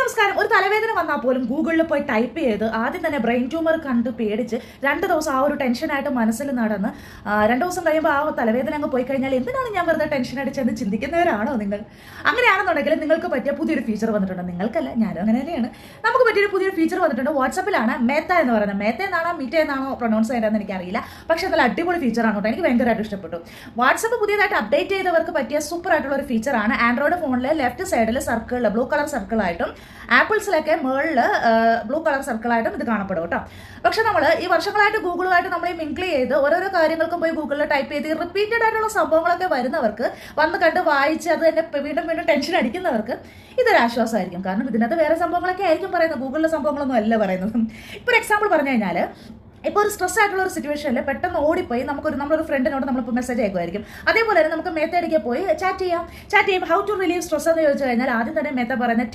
നമസ്കാരം. ഒരു തലവേദന വന്നാൽ പോലും ഗൂഗിളിൽ പോയി ടൈപ്പ് ചെയ്ത് ആദ്യം തന്നെ ബ്രെയിൻ ട്യൂമർ കണ്ട് പേടിച്ച് 2 ദിവസം ആ ഒരു ടെൻഷനായിട്ട് മനസ്സിൽ നടന്ന് 2 ദിവസം കഴിയുമ്പോൾ ആ തലവേദന അങ്ങ് പോയി കഴിഞ്ഞാൽ എന്തിനാണ് ഞാൻ വെറുതെ ടെൻഷനായിട്ട് ചെന്ന് ചിന്തിക്കുന്നവരാണോ നിങ്ങൾ? അങ്ങനെയാണെന്നുണ്ടെങ്കിൽ നിങ്ങൾക്ക് പറ്റിയ പുതിയൊരു ഫീച്ചർ വന്നിട്ടുണ്ട്. നിങ്ങൾക്കല്ല, ഞാനും അങ്ങനെ തന്നെയാണ്. നമുക്ക് പറ്റിയൊരു പുതിയൊരു ഫീച്ചർ വന്നിട്ടുണ്ട്. വാട്സപ്പിലാണ് മേത്ത എന്ന് പറയുന്നത്. മേത്ത എന്നാണോ മീറ്റ എന്നാണോ പ്രൊനൗൺസ് ചെയ്യേണ്ടതെന്ന് എനിക്കറിയില്ല. പക്ഷേ നല്ല അടിപൊളി ഫീച്ചറാണ് കേട്ടോ. എനിക്ക് ഭയങ്കരമായിട്ട് ഇഷ്ടപ്പെട്ടു. വാട്സപ്പ് പുതിയതായിട്ട് അപ്ഡേറ്റ് ചെയ്തവർക്ക് പറ്റിയ സൂപ്പർ ആയിട്ടുള്ള ഒരു ഫീച്ചറാണ്. ആൻഡ്രോയിഡ് ഫോണിൽ ലെഫ്റ്റ് സൈഡിൽ സർക്കിളിൽ ബ്ലൂ കളർ സർക്കിളായിട്ടും ആപ്പിൾസിലൊക്കെ മുകളിൽ ബ്ലൂ കളർ സർക്കിളായിട്ടും ഇത് കാണപ്പെടും കേട്ടോ. പക്ഷെ നമ്മൾ ഈ വർഷങ്ങളായിട്ട് ഗൂഗിളുമായിട്ട് നമ്മൾ ഈ മിങ്കിൾ ചെയ്ത് ഓരോരോ കാര്യങ്ങൾക്കും പോയി ഗൂഗിളിൽ ടൈപ്പ് ചെയ്ത് റിപ്പീറ്റഡ് ആയിട്ടുള്ള സംഭവങ്ങളൊക്കെ വരുന്നവർക്ക് വന്ന് കണ്ട് വായിച്ച് അത് തന്നെ വീണ്ടും വീണ്ടും ടെൻഷൻ അടിക്കുന്നവർക്ക് ഇതൊരു ആശ്വാസമായിരിക്കും. കാരണം ഇതിനകത്ത് വേറെ സംഭവങ്ങളൊക്കെ ആയിരിക്കും പറയുന്നത്, ഗൂഗിളിലെ സംഭവങ്ങളൊന്നും അല്ല പറയുന്നത്. ഇപ്പോൾ ഒരു എക്സാമ്പിൾ പറഞ്ഞു കഴിഞ്ഞാൽ, ഇപ്പോൾ ഒരു സ്ട്രെസ് ആയിട്ടുള്ള ഒരു സിറ്റുവേഷനിൽ പെട്ടെന്ന് ഓടിപ്പോയി നമ്മളൊരു ഫ്രണ്ടിനോട് നമ്മളിപ്പോൾ മെസ്സേജ് അയക്കുമായിരിക്കും. അതേപോലെ തന്നെ നമുക്ക് മേത്തടിക്ക് പോയി ചാറ്റ് ചെയ്യുമ്പോൾ ഹൗ ടു റിലീവ് സ്ട്രെസ് എന്ന് ചോദിച്ചു കഴിഞ്ഞാൽ ആദ്യം തന്നെ മേത്ത പറയുന്നത്